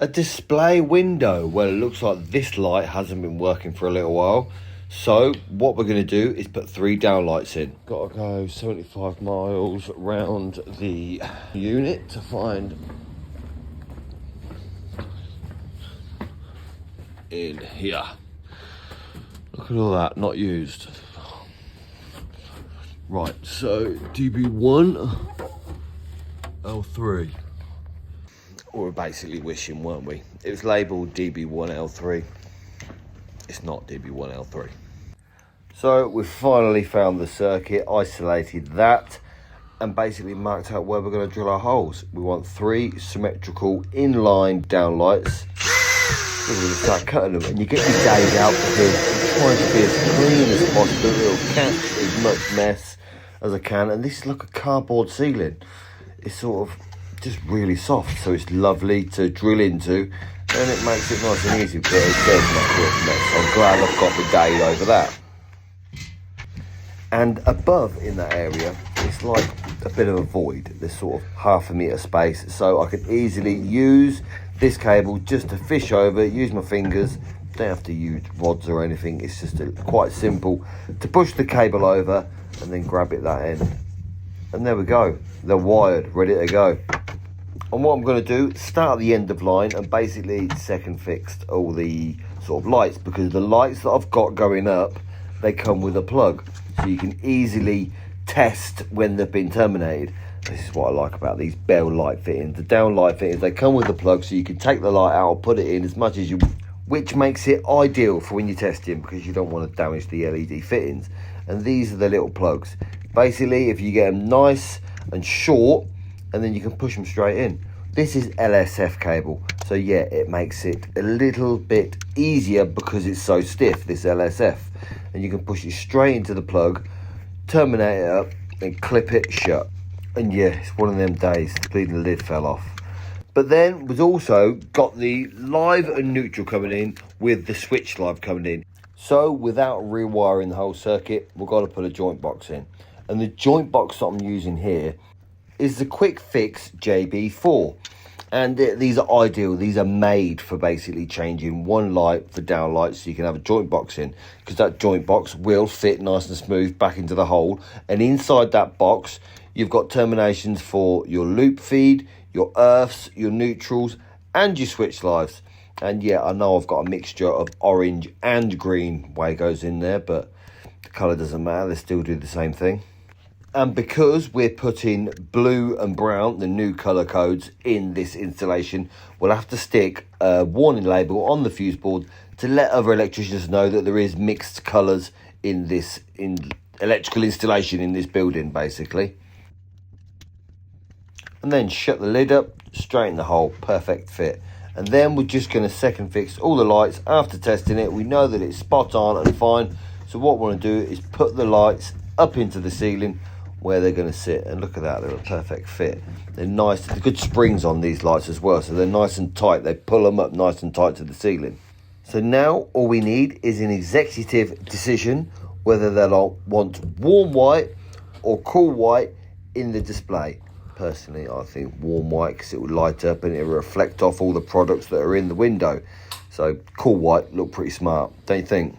A display window. Well, it looks like this light hasn't been working for a little while. So what we're going to do is put 3 downlights in. Got to go 75 miles around the unit to find in here. Look at all that, not used. Right, so DB1, L3. We were basically wishing, weren't we? It was labelled DB1, L3. It's not DB1, L3. So we've finally found the circuit, isolated that, and basically marked out where we're going to drill our holes. We want 3 symmetrical inline downlights. We're going to start cutting them, and you get your days out because I'm trying to be as clean as possible. It'll catch as much mess as I can. And this is like a cardboard ceiling. It's sort of just really soft, so it's lovely to drill into, and it makes it nice and easy. But it does make it a mess. I'm glad I've got the day over that. And above in that area, it's like a bit of a void. There's sort of ½ a metre space, so I can easily use this cable just to fish over, use my fingers. Don't have to use rods or anything. It's just quite simple to push the cable over and then grab it that end. And there we go. They're wired, ready to go. And what I'm going to do, start at the end of line and basically second fixed all the sort of lights, because the lights that I've got going up, they come with a plug. So you can easily test when they've been terminated. This is what I like about these Bell light fittings. The downlight fittings, they come with a plug, so you can take the light out or put it in as much as you want, which makes it ideal for when you're testing, because you don't want to damage the LED fittings. And these are the little plugs. Basically, if you get them nice and short, and then you can push them straight in. This is LSF cable, so yeah, it makes it a little bit easier because it's so stiff, this LSF. And you can push it straight into the plug, terminate it up, and clip it shut. And yeah, it's one of them days, the bleeding lid fell off. But then we've also got the live and neutral coming in with the switch live coming in. So without rewiring the whole circuit, we've got to put a joint box in. And the joint box that I'm using here is the Quick Fix JB4. And these are ideal. These are made for basically changing one light for downlight, so you can have a joint box in, because that joint box will fit nice and smooth back into the hole. And inside that box, you've got terminations for your loop feed, your earths, your neutrals, and your switch lives. And yeah, I know I've got a mixture of orange and green Wagos in there, but the colour doesn't matter. They still do the same thing. And because we're putting blue and brown, the new colour codes, in this installation, we'll have to stick a warning label on the fuse board to let other electricians know that there is mixed colours in this electrical installation in this building, basically. And then shut the lid up, straighten the hole, perfect fit. And then we're just going to second fix all the lights. After testing it, we know that it's spot on and fine. So what we want to do is put the lights up into the ceiling where they're going to sit. And look at that, they're a perfect fit. They're nice, there's good springs on these lights as well, so they're nice and tight. They pull them up nice and tight to the ceiling. So now all we need is an executive decision whether they'll want warm white or cool white in the display. Personally, I think warm white, because it will light up and it will reflect off all the products that are in the window. So cool white look pretty smart, don't you think?